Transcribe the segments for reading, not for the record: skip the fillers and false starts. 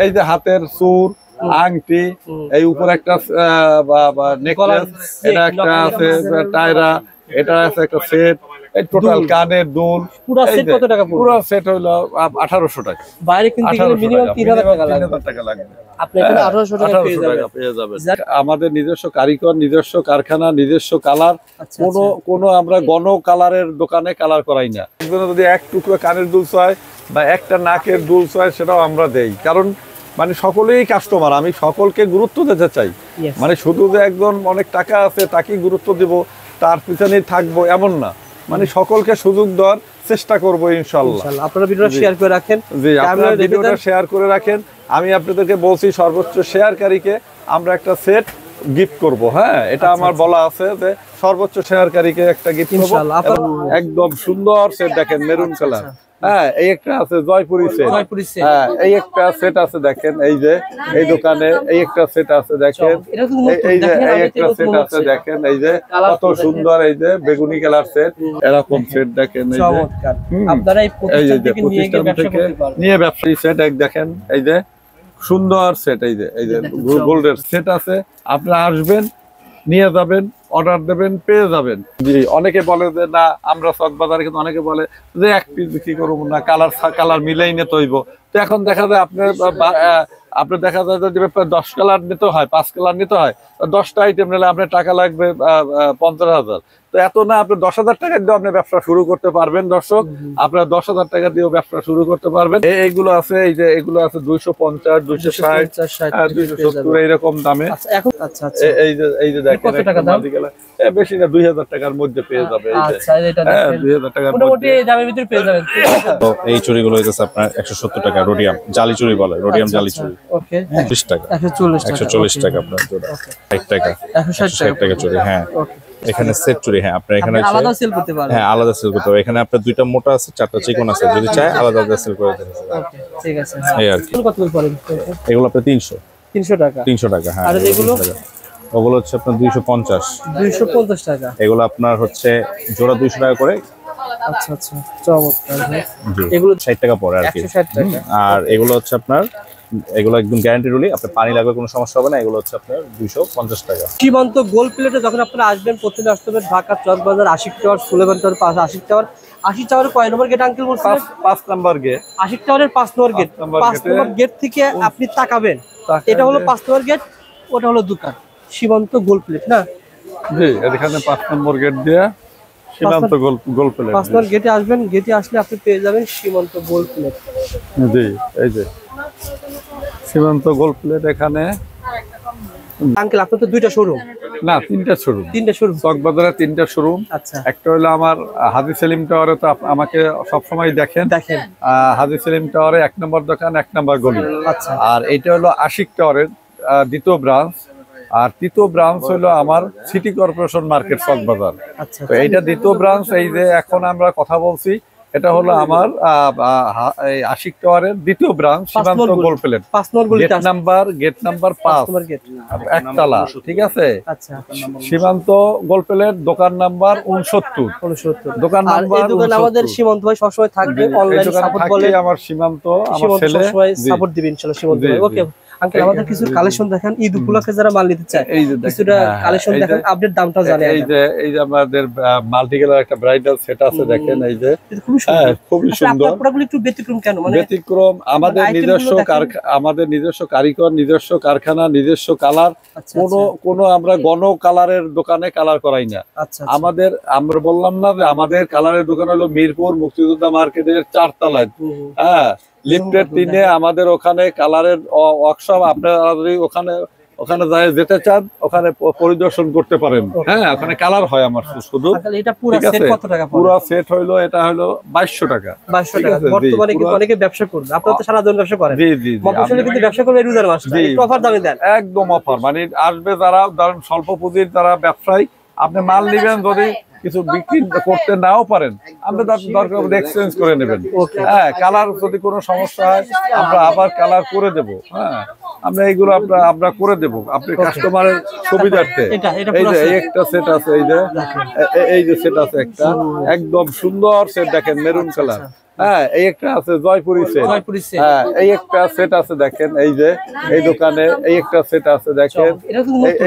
এই যে হাতের চূড়, আংটি, এই উপরে একটা নেকলেস, এটা একটা আছে টায়রা, এটা আছে একটা সেট, এই টোটাল কানের দুল, পুরো সেট কত টাকা পড়বে? পুরো সেট হলো 1800 টাকা। বাইরে কিনতে গেলে মিনিমাম 3000 টাকা লাগবে। আপনি এখানে 1800 টাকা পেয়ে যাবেন। আমাদের নিজস্ব কারিগর, নিজস্ব কারখানা, নিজস্ব কালার, কোনো আমরা গণ কালারের দোকানে কালার করাই না। যদি এক টুকরো কানের দুল চায় বা একটা নাকের দুল চায় সেটাও আমরা দেই, কারণ মানে সকলেই কাস্টমার, আমি সকলকে গুরুত্ব দিতে চাই। মানে শুধু যে একজন অনেক টাকা আছে তাকেই গুরুত্ব দিব, তার পিছনে থাকবো এমন না, মানে সকলকে সুযোগ দেওয়ার চেষ্টা করবো ইনশাআল্লাহ। আপনারা ভিডিওটা শেয়ার করে রাখেন। জি, আপনারা ভিডিওটা শেয়ার করে রাখেন। আমি আপনাদেরকে বলছি সর্বোচ্চ শেয়ারকারীকে আমরা একটা সেট গিফট করব। হ্যাঁ, এটা আমার বলা আছে যে সর্বোচ্চ শেয়ারকারীকে একটা গিফট করব। একদম সুন্দর সেট দেখেন, মেরুন কালার। হ্যাঁ, এই একটা আছে জয়পুরি সেট। হ্যাঁ, এই একটা সেট আছে দেখেন, এই যে এই দোকানে এই একটা সেট আছে দেখেন, এই যে এই একটা সেট আছে দেখেন, এই যে কত সুন্দর, এই যে বেগুনি কালার সেট, এরকম সেট দেখেন। এই যে আপনারা এই প্রতিষ্ঠান থেকে নিয়ে ব্যবসায়ী সেট এক দেখেন, এই যে সুন্দর সেট, এই যে গোল্ডের সেট আছে। আপনারা আসবেন, নিয়ে যাবেন, অর্ডার দেবেন, পেয়ে যাবেন। জি, অনেকে বলে যে না আমরা চকবাজারে, কিন্তু অনেকে বলে যে এক পিস বিক্রি করবো না, কালার মিলেই নিতে হইব। তো এখন দেখা যায় আপনার দেখা যায় যে 10 কালার নিতে হয়, 5 কালার নিতে হয়, 10টা আইটেম নিলে আপনার টাকা লাগবে 50,000। তো এত না, আপনি 10,000 টাকা দিয়ে আপনি ব্যবসা শুরু করতে পারবেন। দর্শক, আপনার 10,000 টাকা দিয়েও ব্যবসা শুরু করতে পারবেন। এইগুলো আছে, এই যে এগুলো আছে 250, 260, 270 এইরকম দামে। এই যে দেখেন বেশি না, 2000 টাকার মধ্যে পেয়ে যাবে। 2000 টাকার এই চুড়িগুলো হইতেছে আপনার 170 টাকা, রোডিয়াম জালি চুড়ি বলে, রোডিয়াম জালি চুড়ি। 30 টাকা, 140 টাকা আপনার জোড়া, 60 টাকা, 160 টাকা চুড়ি। হ্যাঁ, এখানে সেট চুড়ি। হ্যাঁ, আপনার এখানে আলাদা সেল করতে পারবেন। হ্যাঁ, আলাদা সেল করতে হবে। এখানে আপনার 2টা মোটা আছে, 4টা চিকন আছে, যদি চায় আলাদা আলাদা সেল করে দেন। ঠিক আছে, এই আর কি। কত করে পড়ে এগুলো আপনার 300 টাকা। 300 টাকা। হ্যাঁ, আর এগুলো ওগুলো হচ্ছে আপনার 250 টাকা। এগুলো আপনার হচ্ছে জোড়া 200 টাকা করে। আচ্ছা, চমৎকার। এগুলো 60 টাকা পড়ে আর কি। 160 টাকা। আর এগুলো হচ্ছে আপনার, এগুলো একদম গ্যারান্টি রুলি, আপনার পানি লাগবে কোনো সমস্যা হবে না। এগুলো হচ্ছে আপনার 250 টাকা। সীমান্ত গোল্ড প্লেটে যখন আপনারা আসবেন, প্রথমে আসতে হবে ঢাকা চকবাজার আশিক টাওয়ার, সুলেমান টাওয়ার পাশে আশিক টাওয়ার। আশিক টাওয়ারের কয় নম্বর গেট আঙ্কেল বলছেন? 5 নাম্বার গেট। আশিক টাওয়ারের 5 নম্বর গেট। 5 নম্বর গেট থেকে আপনি তাকাবেন, এটা হলো 5 নম্বর গেট, ওটা হলো দোকান সীমান্ত গোল্ড প্লেট। না জি, এখানে 5 নম্বর গেট দিয়ে সীমান্ত গোল্ড প্লেট। 5 নম্বর গেটে আসবেন, গেটে আসলে আপনি পেয়ে যাবেন সীমান্ত গোল্ড প্লেট। জি, এই যে সীমান্ত গোল্ড প্লেট। এখানে আঙ্কেল আপনার তো 2টা শোরুম? না, 3টা শোরুম। 3টা শোরুম চকবাজারে 3টা শোরুম। আচ্ছা, একটা হলো আমার হাজী সেলিম টাওয়ারে, তো আমাকে সবসময় দেখেন। হাজী সেলিম টাওয়ারে 1 নম্বর দোকান, 1 নম্বর গলি। আচ্ছা, আর এটা হলো আশিক টাওয়ারের 2য় ব্রাঞ্চ। আর 3য় ব্রাঞ্চ হলো আমার সিটি কর্পোরেশন মার্কেট চকবাজার। আচ্ছা, তো এইটা 2য় ব্রাঞ্চ। এই যে এখন আমরা কথা বলছি, এটা হলো আমার আশিক টাওয়ারের 2য় ব্রাঞ্চ, সীমান্ত গোল্ড প্লেট। 5 নম্বর গলি, গেট নাম্বার 5, একতলা। ঠিক আছে। আচ্ছা, সীমান্ত গোল্ড প্লেট, দোকান নাম্বার 69। দোকান নাম্বার আমাদের সীমান্ত ভাই সবসময় থাকবে, অনলাইনে সাপোর্ট বলে আমার সীমান্ত, আমার ছেলে সাপোর্ট দিবেন ইনশাআল্লাহ সীমান্ত ভাই। ওকে আঙ্কেল, আমাদের কিছু কালেকশন দেখেন, ঈদ উপলক্ষে যারা মাল নিতে চায় কিছুটা কালেকশন দেখেন, আপডেট দামটা জানেন। এই যে আমাদের মাল্টি কালার একটা ব্রাইডাল সেট আছে দেখেন, এই যে খুবই সুন্দর। আপনারা একটু ব্যতিক্রম কেন? মানে ব্যতিক্রম, আমাদের নিজস্ব কারিগর, নিজস্ব কারখানা, নিজস্ব কালার, কোনো আমরা গণ কালারের দোকানে কালার করাই না। আমরা বললাম না যে আমাদের কালারের দোকান হলো মিরপুর মুক্তিযোদ্ধা মার্কেটের 4 তলায়। হ্যাঁ, লিফটের 3-এ আমাদের ওখানে কালারের ওয়ার্কশপ। আপনারা যদি ওখানে যেতে চান, ওখানে পরিদর্শন করতে পারেন। হ্যাঁ, ওখানে কালার হয় আমার শুধু। পুরো সেট হইলো, এটা হলো 2200 টাকা। 2200 টাকা। বর্তমানে কিন্তু অনেকে ব্যবসা করবে, আপনারা তো সারা দিন ব্যবসা করেন। জি, মফস্বলে কিন্তু ব্যবসা করবে রোজার মাসে, একটু অফার দামে দেন। একদম অফার, মানে আসবে যারা ধরেন স্বল্প পুঁজির যারা ব্যবসায়ী, আপনি মাল নেবেন, যদি কিছু বিক্রি করতে নাও পারেন, আপনি দরকার এক্সচেঞ্জ করে নেবেন। হ্যাঁ, কালার যদি কোনো সমস্যা হয় আমরা আবার কালার করে দেবো। হ্যাঁ, আমরা এইগুলো আমরা করে দেবো আপনি কাস্টমারের সুবিধার্থে। এই যে এই একটা সেট আছে, এই যে সেট আছে একটা একদম সুন্দর সেট দেখেন মেরুন কালার। হ্যাঁ, এই একটা আছে জয়পুরি সেট। হ্যাঁ, এই একটা সেট আছে দেখেন, এই যে এই দোকানে এই একটা সেট আছে দেখেন,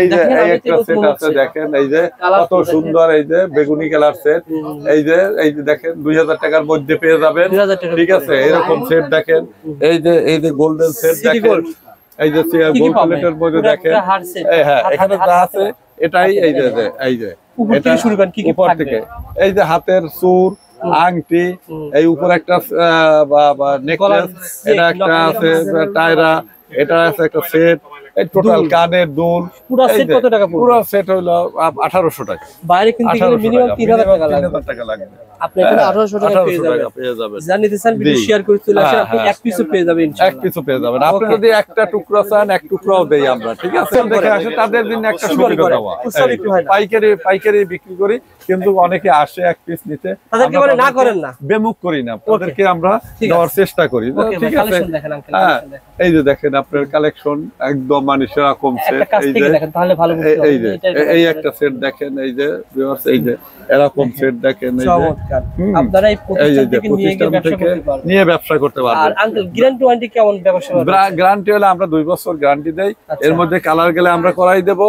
এই যে এই একটা সেট আছে দেখেন, এই যে কত সুন্দর, এই যে বেগুনি কালার সেট। এই যে দেখেন 2000 টাকার মধ্যে পেয়ে যাবেন, ঠিক আছে। এরকম সেট দেখেন, এই যে গোল্ডেন সেট দেখেন, এই যে গোল্ড প্লেটের মধ্যে দেখেন। হ্যাঁ, এখানে যা আছে এটাই, এই যে এটা উপর থেকে এই যে হাতের চূড়, আংটি, এই উপর একটা নেকলেস, এটা একটা আছে টায়রা, এটা আছে একটা সেট, এই টোটাল কানের দুল। পুরো সেট কত টাকা পড়বে? পুরো সেট হলো 1800 টাকা। বাইরে কিনতে গেলে মিনিমাম 3000 টাকা লাগবে। আপনি এখানে 1800 টাকা পেয়ে যাবেন। জানি দিছেন, ভিডিও শেয়ার করে চলে আসেন, আপনি এক পিসও পেয়ে যাবেন ইনশাআল্লাহ। এক পিসও পেয়ে যাবেন। আপনি যদি একটা টুকরো চান, এক টুকরাও দেই আমরা, ঠিক আছে। দেখে আসে তাদের জন্য একটা সুবিধা দেওয়া। পাইকারি বিক্রি করি, কিন্তু অনেকে আসে এক পিস নিতে, তাদেরকে বলে না করেন না, বেমুখ করি না, তাদেরকে আমরা দেওয়ার চেষ্টা করি, ঠিক আছে। হ্যাঁ, এই যে দেখেন আপনার কালেকশন একদম মানে সেরকম সেট। এই যে তাহলে ভালো বুঝতে হবে। এই যে এই একটা সেট দেখেন, এই যে ভিউয়ার্স, এই যে এরকম সেট দেখেন, এই যে আপনারা এই প্রতিষ্ঠান থেকে নিয়ে ব্যবসা করতে পারবেন। আর আঙ্কেল গ্যারান্টি ওয়ারেন্টি কেমন ব্যবসা? গ্যারান্টি হলে আমরা 2 বছর গ্যারান্টি দেই। এর মধ্যে কালার গেলে আমরা করাই দেব।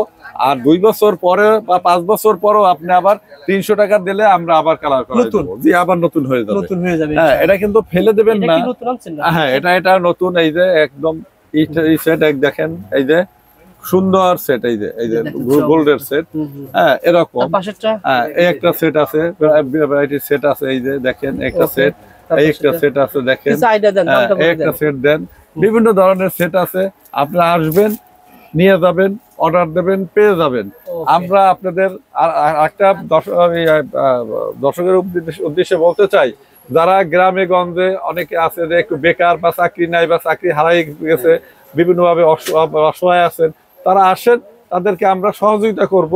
আর 2 বছর পরে বা 5 বছর পরেও আপনি আবার 300 টাকা দিলে আমরা আবার কালার করাই দেব, জি আবার নতুন হয়ে যাবে। হ্যাঁ, এটা কিন্তু ফেলে দেবেন না। হ্যাঁ, এটা নতুন। এই যে একদম এই সেট দেখেন, এই যে সুন্দর সেট, এই যে গোল্ডের সেট। হ্যাঁ, এরকম। হ্যাঁ, এই একটা সেট আছে, ভ্যারাইটি সেট আছে, এই যে দেখেন একটা সেট, এই একটা সেট আছে দেখেন, এই একটা সেট দেন। বিভিন্ন ধরনের সেট আছে, আপনারা আসবেন, নিয়ে যাবেন, অর্ডার দেবেন, পেয়ে যাবেন। আমরা আপনাদের একটা দর্শকের উদ্দেশ্যে বলতে চাই, যারা গ্রামে গঞ্জে অনেকে আছে যে একটু বেকার বা চাকরি নাই বা চাকরি হারাই গেছে, বিভিন্নভাবে অসহায় আছেন, তারা আসেন, তাদেরকে আমরা সহযোগিতা করব।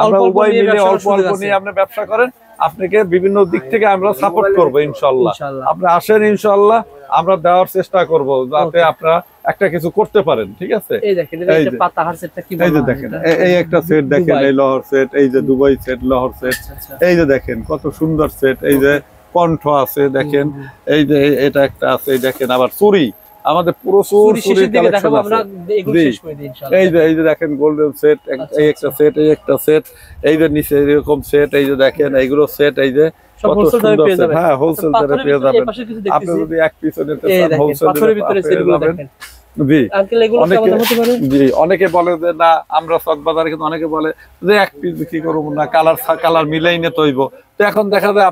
আমরা উভয় মিলে অল্প অল্প নিয়ে আপনি ব্যবসা করেন, আপনাকে বিভিন্ন দিক থেকে আমরা সাপোর্ট করবো ইনশাল্লাহ। আপনি আসেন, ইনশাল্লাহ আমরা দেওয়ার চেষ্টা করব, যাতে আপনারা একটা কিছু করতে পারেন, ঠিক আছে। এই যে দেখেন, এই একটা সেট দেখেন, এই লহর সেট, এই যে দুবাই সেট, লহর সেট, এই যে দেখেন কত সুন্দর সেট। এই যে কণ্ঠ আছে দেখেন, এই যে এটা একটা আছে, এই দেখেন আবার চুরি, আমাদের পুরো চুরির কালেকশন আছে। এই যে দেখেন গোল্ডেন সেট, এই একটা সেট, এই একটা সেট, এই যে নিচে এরকম সেট, এই যে দেখেন এইগুলো সেট, এই যে কত সুন্দর সেট। হ্যাঁ, হোলসেল দরে পেয়ে যাবেন। আপনি যদি এক পিস নিতে চান, হোলসেল দরে পেয়ে যাবেন। জি, অনেকে বলে যে না আমরা চক বাজারে, কিন্তু অনেকে বলে যে এক পিস কি করবো না, কালার মিলাই নিতে হইব। তো এখন দেখা যায়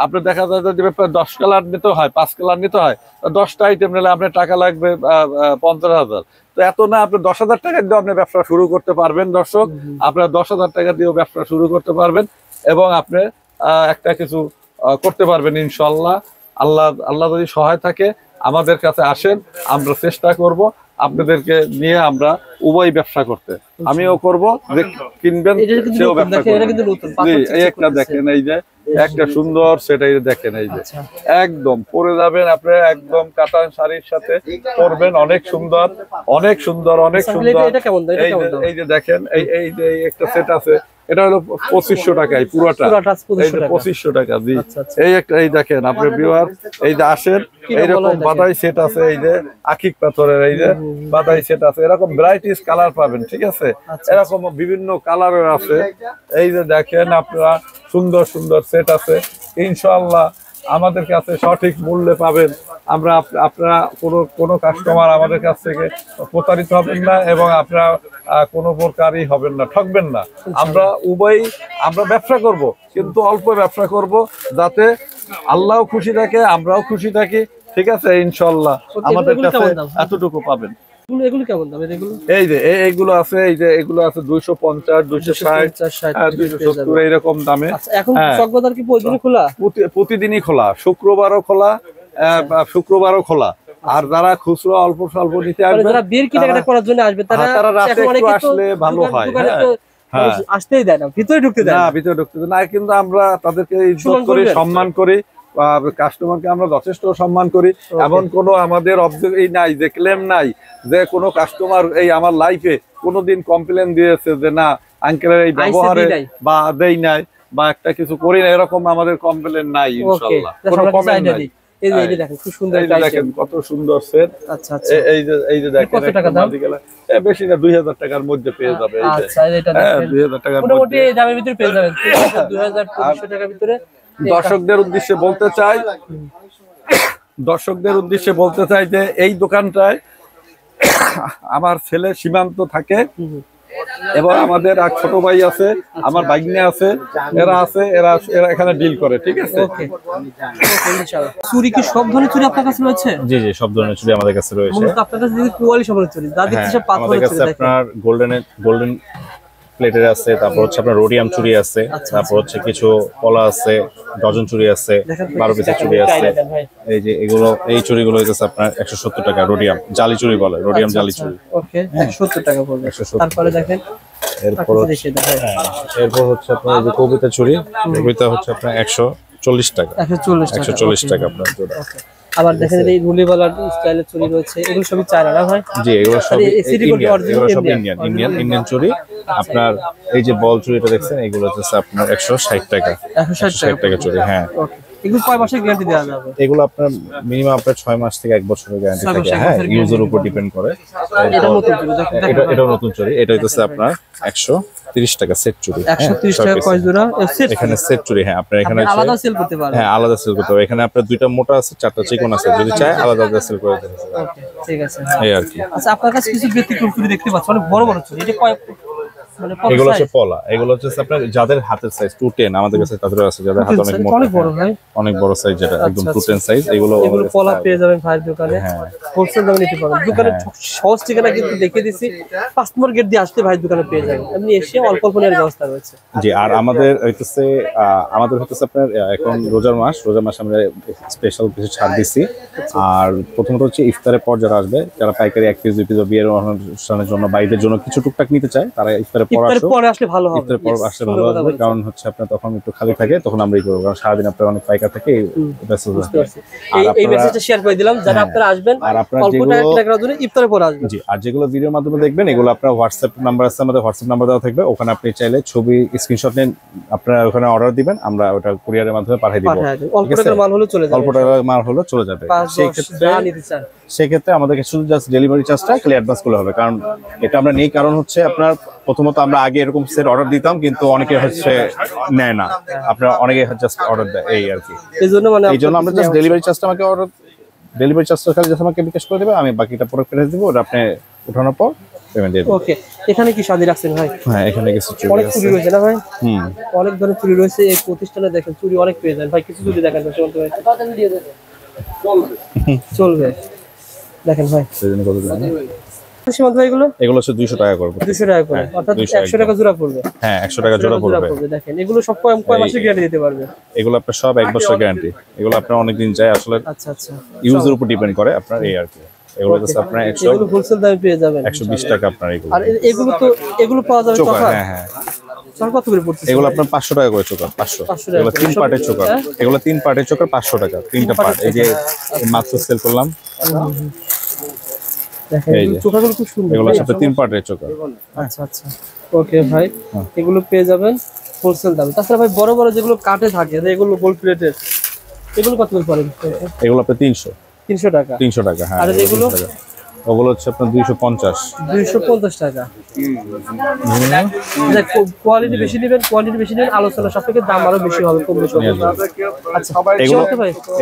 আপনার দেখা যায় যে 10 কালার নিতে হয়, 5 কালার নিতে হয়, 10টা আইটেম নিলে আপনার টাকা লাগবে 50,000। তো এত না, আপনি 10,000 টাকা দিয়ে আপনি ব্যবসা শুরু করতে পারবেন। দর্শক, আপনার 10,000 টাকা দিয়েও ব্যবসা শুরু করতে পারবেন, এবং আপনি একটা কিছু করতে পারবেন ইনশাল্লাহ। আল্লাহ যদি সহায় থাকে, আমাদের কাছে আসেন, আমরা চেষ্টা করব আপনাদেরকে নিয়ে আমরা উভয় ব্যবসা করতে। আমিও করব, যে কিনবেন সেও ব্যবসা করবে। এই একটা দেখেন, এই যে একটা সুন্দর সেট, এই দেখেন, এই যে একদম পরে যাবেন আপনি, একদম কাতান শাড়ির সাথে পরবেন, অনেক সুন্দর, অনেক সুন্দর, অনেক সুন্দর। এই যে দেখেন, এই যে একটা সেট আছে, এটা হলো 2500 টাকায় পুরোটা, এই যে 2500 টাকা। জি, এই একটা, এই দেখেন আপনি ভিউয়ার, এই যে আসেন, এইরকম বাদাই সেট আছে, এই যে আকিক পাথরের, এই যে বাদাই সেট আছে, এরকম ভ্যারাইটিস কালার পাবেন, ঠিক আছে। এরকম বিভিন্ন কালারের আছে, এই যে দেখেন আপনারা সুন্দর সুন্দর সেট আছে। ইনশাআল্লাহ আমাদের কাছে সঠিক মূল্যে পাবেন। আপনারা কোনো কাস্টমার আমাদের কাছ থেকে প্রতারিত হবেন না, এবং আপনারা কোনো প্রকারই হবেন না, ঠকবেন না। আমরা আমরা ব্যবসা করব, কিন্তু অল্প ব্যবসা করব, যাতে আল্লাহও খুশি থাকে, আমরাও খুশি থাকি, ঠিক আছে। ইনশাআল্লাহ আমাদের কাছে এতটুকু পাবেন। এই যে এইগুলো আছে, এই যে এগুলো আছে 250, 260, 270 এইরকম দামে। প্রতিদিনই খোলা, শুক্রবারও খোলা। আর যারা খুচরো অল্প স্বল্প নিতে আসবে, তারা রাতে একটু আসলে ভালো হয়। আসতেই দেয় না, ভিতরে ঢুকতে দেয় না, কিন্তু আমরা তাদেরকে ইজ্জত করি, সম্মান করি, কাস্টমারকে আমরা যথেষ্ট সম্মান করি। এমন কোনো আমাদের নাই যে ক্লেম নাই যে কোনো কাস্টমার এই আমার লাইফে কোনোদিন কমপ্লেন দিয়েছে যে না আঙ্কেলের এই ব্যবহারে বা দেই নাই বা একটা কিছু করি না, এরকম আমাদের কমপ্লেন নাই ইনশাআল্লাহ। কোনো কমেন্ট নাই। এই যে দেখেন খুব সুন্দর, দেখেন কত সুন্দর সেট। আচ্ছা আচ্ছা, এই যে দেখেন কত টাকা দাম? বেশি না 2000 টাকার মধ্যে পেয়ে যাবে। আচ্ছা এটা দেখেন 2000 টাকার মোটামুটি এই দামের ভিতরে পেয়ে যাবেন 2500 টাকার ভিতরে। দর্শকদের উদ্দেশ্যে বলতে চাই যে এই দোকানটায় আমার ছেলে সীমান্ত থাকে এবং আমাদের এক ছোট ভাই আছে, আমার ভাগ্নে আছে, এরা এখানে ডিল করে। ঠিক আছে, ওকে ইনশাআল্লাহ। চুরি কি সব ধরনের চুরি আপনার কাছে রয়েছে? জি জি, সব ধরনের চুড়ি আমাদের কাছে রয়েছে। মূলত আপনার কাছে যদি কোয়ালিটি সম্পন্ন চুরি যা দেখতে সব পাথরের আমাদের কাছে চুরি দেখেন। আপনার গোল্ডেন প্লেটের আছে, তারপর হচ্ছে আপনার রোডিয়াম চুড়ি আছে, তারপর হচ্ছে কিছু কলা আছে, ডজন চুড়ি আছে, 12 পিসের চুড়ি আছে। এই যে এই চুড়িগুলো হইতেছে আপনার 170 টাকা, রোডিয়াম জালি চুড়ি বলে, রোডিয়াম জালি চুড়ি। ওকে 170 টাকা পড়বে। 170 তারপরে দেখেন এরপর হচ্ছে আপনার এই যে কবিতা চুড়ি, কবিতা হচ্ছে আপনার 140 টাকা, 140 টাকা আপনার জোড়া। আবার দেখেন এই রুলিওয়ালার স্টাইলের চুড়ি রয়েছে, এগুলো সবই চায়না না ভাই? জি, এগুলো সব ইন্ডিয়ান চুড়ি। আপনার এই যে বল চুড়িটা দেখছেন, এগুলো হচ্ছে আপনার 160 টাকা, 160 টাকা চুড়ি। হ্যাঁ, এগুলো কয় মাসের গ্যারান্টি দেওয়া যাবে? এগুলো আপনার মিনিমাম আপনার 6 মাস থেকে 1 বছরের গ্যারান্টি থাকে। হ্যাঁ, ইউজের উপর ডিপেন্ড করে। এটাও নতুন চুড়ি, এটা হচ্ছে আপনার 130 টাকা সেট চুড়ি। 130 টাকা কয় জোড়া সেট? এখানে সেট চুড়ি। হ্যাঁ, আপনার এখানে আলাদা সেল করতে পারবেন। হ্যাঁ, আলাদা সেল করতে হবে। এখানে আপনার 2টা মোটা আছে, 4টা চিকন আছে, যদি চায় আলাদা আলাদা সেল করে দিতে হবে। ওকে ঠিক আছে। এই আর কি। আচ্ছা, আপনার কাছে কিছু ব্যতিক্রম চুড়ি দেখতে পাচ্ছি, অনেক বড় বড় চুড়ি। এটা কয় মানে কত এগুলো হচ্ছে size? পলা, এগুলো হচ্ছে আপনার যাদের হাতের সাইজ 210, আমাদের কাছে তাদের আছে যাদের হাত অনেক মোটা, অনেক বড় ভাই, অনেক বড় সাইজ, যেটা একদম 210 সাইজ। এগুলো পলা পেয়ে যাবেন ভাইয়ের দোকানে, হোলসেল দামে নিতে পারবেন। দোকানে সহজ ঠিকানা কিন্তু দেখিয়ে দিছি, 5 নম্বর গেট দিয়ে আসলে ভাইয়ের দোকানে পেয়ে যাবেন। আপনি এসে অল্প অল্প নেওয়ার ব্যবস্থা রয়েছে। জি, আর আমাদের হইতেছে আপনার এখন রোজার মাস আমরা স্পেশাল কিছু ছাড় দিচ্ছি। আর প্রথমত হচ্ছে ইফতারের পর যারা আসবে, যারা পাইকারি 1 পিস 2 পিস বিয়ের অনুষ্ঠানের জন্য বাইরের জন্য কিছু টুকটাক নিতে চায়, তারা ইফতারের পর আসলে ভালো হবে। ইফতারের পর আসলে ভালো হবে, কারণ হচ্ছে আপনার তখন একটু খালি থাকে, তখন আমরাই করবো, কারণ সারাদিন আপনার অনেক পাইকার থাকে। এই মেসেজটা শেয়ার করে দিলাম, যারা আপনারা আসবেন অল্প টাকা জন্য ইফতারের পর আসবেন। জি, আর যেগুলো ভিডিওর মাধ্যমে দেখবেন, এগুলো আপনার হোয়াটসঅ্যাপ নাম্বার আছে, আমাদের হোয়াটসঅ্যাপ নাম্বার দেওয়া থাকবে, ওখানে আপনি চাইলে ছবি স্ক্রিনশট নিয়ে আপনারা ওখানে অর্ডার দিবেন, আমরা ওটা কুরিয়ারের মাধ্যমে পাঠিয়ে দিব। অল্প টাকার মাল হলে চলে যাবে, অল্প টাকার মাল হলে চলে যাবে। সেক্ষেত্রে আমাদেরকে শুধু জাস্ট ডেলিভারি চার্জটা খালি অ্যাডভান্স করলে হবে। কারণ এটা আমরা নেই, কারণ হচ্ছে আপনার প্রথমত আমরা আগে এরকম সেট অর্ডার দিতাম, কিন্তু অনেকে হচ্ছে নেয় না, আপনার অনেকে জাস্ট অর্ডার দেয়, এই আর কি। এই জন্য আমরা জাস্ট ডেলিভারি চার্জটা খালি জাস্ট আমাকে বিকাশ করে দেবে, আমি বাকিটা প্রোডাক্ট পেয়ে দিব, ওটা আপনি উঠানোর পর পেমেন্ট দিয়ে দেব। ওকে, এখানে কি শাড়ি রাখছেন ভাই? হ্যাঁ, এখানে কিছু চুড়ি অনেক চুড়ি রয়েছে না ভাই? হুম, অনেক ধরনের চুড়ি রয়েছে এই প্রতিষ্ঠানে। দেখেন চুড়ি অনেক পেয়ে যান ভাই, কিছু চুড়ি দেখেন চলবে। দেখেন ভাই সীমান্ত ভাই, এগুলো হচ্ছে 200 টাকা করবে, 200 টাকা করে, অর্থাৎ 100 টাকা জোড়া পড়বে। হ্যাঁ, 100 টাকা জোড়া পড়বে। দেখেন এগুলো সব কয় মাসের গ্যারান্টি দিতে পারবে? এগুলো আপনার সব 1 বছর গ্যারান্টি। এগুলো আপনার অনেক দিন যায় আসলে। আচ্ছা আচ্ছা, ইউজের উপর ডিপেন্ড করে আপনার, এই আর কি। এগুলো জাস্ট আপনার এগুলো হোলসেল দামে পেয়ে যাবেন 120 টাকা আপনার। এগুলো আর এগুলো পাওয়া যাবে চোকার। হ্যাঁ হ্যাঁ, চোকার কত করে পড়ছে? এগুলো আপনার 500 টাকা করে চোকার, 500। এগুলো 3 পার্টের চোকার, এগুলো 3 পার্টের চোকার 500 টাকা, 3টা পার্ট। এই যে মাত্র সেল করলাম, দেখেন চোকারগুলো খুব সুন্দর। এগুলো সাথে 3 পার্টের চোকার। আচ্ছা আচ্ছা, ওকে ভাই, এগুলো পেয়ে যাবেন হোলসেল দামে। তাছাড়া ভাই বড় বড় যেগুলো কাটে থাকে, এগুলো গোল্ড প্লেটের, এগুলো কত করে পড়ে? এগুলো আপনার 300 টাকা। 300 টাকা। হ্যাঁ, আর এগুলো ওগুলো হচ্ছে আপনার 250 টাকা। কোয়ালিটি বেশি নেবেন, আলোচনা সাপেক্ষে দাম আরো বেশি হবে, কম বেশি হবে। আচ্ছা,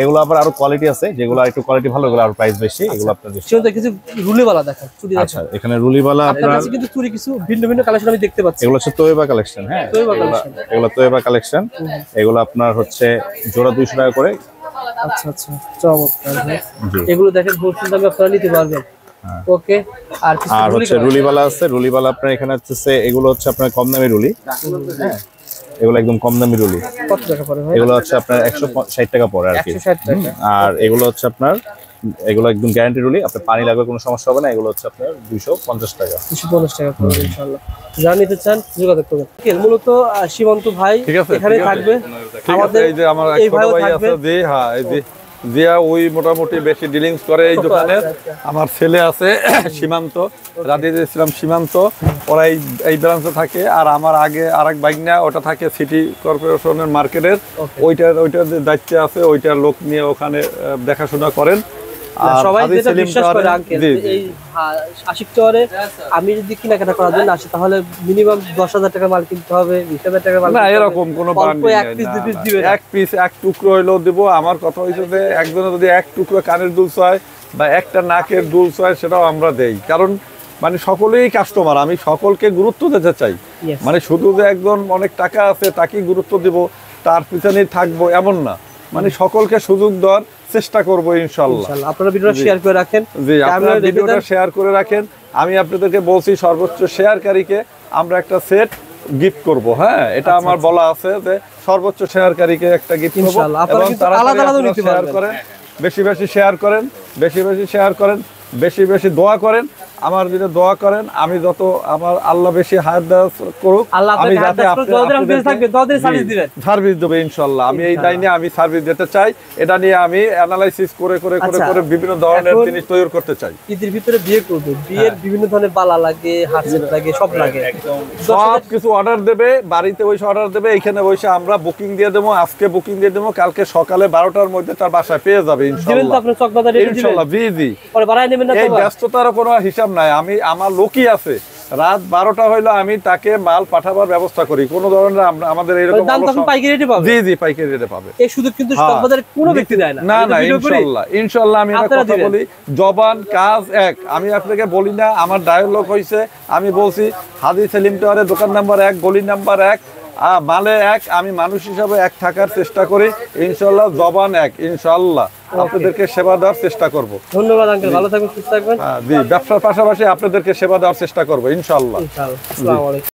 এগুলো আবার আরো কোয়ালিটি আছে, যেগুলো একটু কোয়ালিটি ভালো, এগুলো আর প্রাইস বেশি। এগুলো আপনার কিছু রুলিওয়ালা দেখেন, চুড়ি দেখেন। আচ্ছা, এখানে রুলিওয়ালা আপনার কাছে কিন্তু চুড়ি কিছু ভিন্ন ভিন্ন কালেকশন আমি দেখতে পাচ্ছি। এগুলো হচ্ছে তোয়েবা কালেকশন। হ্যাঁ, এগুলো তোয়েবা কালেকশন। এগুলো আপনার হচ্ছে জোড়া 200 টাকা করে। আচ্ছা আচ্ছা, চমৎকার। এগুলো দেখেন হোলসেল দামে আপনারা নিতে পারবেন। ওকে, আর হচ্ছে রুলিওয়ালা আছে। রুলিওয়ালা আপনার এখানে হচ্ছে, এগুলো হচ্ছে আপনার কম দামি রুলি। হ্যাঁ, এগুলো একদম কম দামি রুলি। কত টাকা পড়ে ভাই? এগুলো হচ্ছে আপনার 160 টাকা পড়ে আর কি। 160 টাকা। আর এগুলো হচ্ছে আপনার এগুলো একদম গ্যারান্টি রুলি, আপনার পানি লাগবে কোনো সমস্যা হবে না। এগুলো হচ্ছে আপনার 250 টাকা। 250 টাকা পড়বে ইনশাআল্লাহ। যারা নিতে চান যোগাযোগ করবেন। মূলত সীমান্ত ভাই এখানে থাকবে, আমাদের এই যে আমার এক ছোট ভাই আছে যে হ্যাঁ এই যে জিয়া ওই মোটামুটি বেশি ডিলিংস করে এই দোকানের। আমার ছেলে আছে সীমান্ত, রাদিয়াতুল ইসলাম সীমান্ত, ওরা এই ব্রাঞ্চে থাকে। আর আমার আগে আরেক বাইকনা ওটা থাকে সিটি কর্পোরেশনের মার্কেটের, ওইটার দায়িত্বে আছে, ওইটার লোক নিয়ে ওখানে দেখাশোনা করেন। সবাই যেটা বিশ্বাস করে আঙ্কেল, এই আশিক টাওয়ারে আমি যদি কেনাকাটা করার জন্য আসি তাহলে মিনিমাম 10,000 টাকা মাল কিনতে হবে, 20,000 টাকা মাল না, এরকম কোনো এক পিস এক টুকরো হইলেও দিব। আমার কথা হইছে যে একজনে যদি এক টুকরো কানের দুল চায় বা একটা নাকের দুল চায় সেটাও আমরা দেই, কারণ মানে সকলেই কাস্টমার, আমি সকলকে গুরুত্ব দিতে চাই। মানে শুধু যে একজন অনেক টাকা আছে তাকেই গুরুত্ব দিব, তার পিছনেই থাকবো এমন না, মানে সকলকে সুযোগ দেওয়ার চেষ্টা করবো ইনশাআল্লাহ। আপনারা ভিডিওটা শেয়ার করে রাখেন, জি আপনারা ভিডিওটা শেয়ার করে রাখেন। আমি আপনাদেরকে বলছি সর্বোচ্চ শেয়ারকারীকে আমরা একটা সেট গিফট করব। হ্যাঁ, এটা আমার বলা আছে যে সর্বোচ্চ শেয়ারকারীকে একটা গিফট করব। এবং তারা শেয়ার করেন, বেশি বেশি শেয়ার করেন, বেশি বেশি শেয়ার করেন, বেশি বেশি দোয়া করেন। আমার যদি দোয়া করেন, আমি যত আমার আল্লাহ বেশি হায়াত দারাজ করুক, আমি যাতে সার্ভিস দেবো ইনশাআল্লাহ। আমি এই লাইনে আমি সার্ভিস দিতে চাই, এটা নিয়ে আমি অ্যানালাইসিস করে করে করে করে বিভিন্ন ধরনের জিনিস তৈরি করতে চাই। ঈদের ভিতরে বিয়ে করবে, বিয়ের বিভিন্ন ধরনের বালা লাগে, হাত সেট লাগে, সব লাগে, সব কিছু অর্ডার দেবে, বাড়িতে বসে অর্ডার দেবে, এখানে বসে আমরা বুকিং দিয়ে দেবো। আজকে বুকিং দিয়ে দেবো, কালকে সকালে 12টার মধ্যে তার বাসায় পেয়ে যাবে ইনশাআল্লাহ। ইনশাআল্লাহ জি জি, এই ব্যস্ততার কোনো হিসাব নাই। আমি আমার লোকই আছে, রাত 12টা হইলো আমি তাকে মাল পাঠাবার ব্যবস্থা করি। কোন ধরনের আমাদের এরকম জি জি পাইকারি রেটে পাবে। এই সুযোগ কিন্তু বাজারে কোনো ব্যক্তি দেয় না। না না, ইনশাআল্লাহ ইনশাআল্লাহ আমি একটা কথা বলি, জবান কাজ এক। আমি আপনাকে বলি না, আমার ডায়ালগ হইছে, আমি বলছি হাজি সেলিম টাওয়ারে দোকান নাম্বার 1, গলি নাম্বার 1, মালে 1। আমি মানুষ হিসাবে এক থাকার চেষ্টা করি ইনশাআল্লাহ, জবান এক। ইনশাআল্লাহ আপনাদেরকে সেবা দেওয়ার চেষ্টা করব। ধন্যবাদ আঙ্কেল, ভালো থাকবেন, সুস্থ থাকবেন। জি, ব্যবসার পাশাপাশি আপনাদেরকে সেবা দেওয়ার চেষ্টা করব ইনশাআল্লাহ। ইনশাআল্লাহ। আসসালামু আলাইকুম।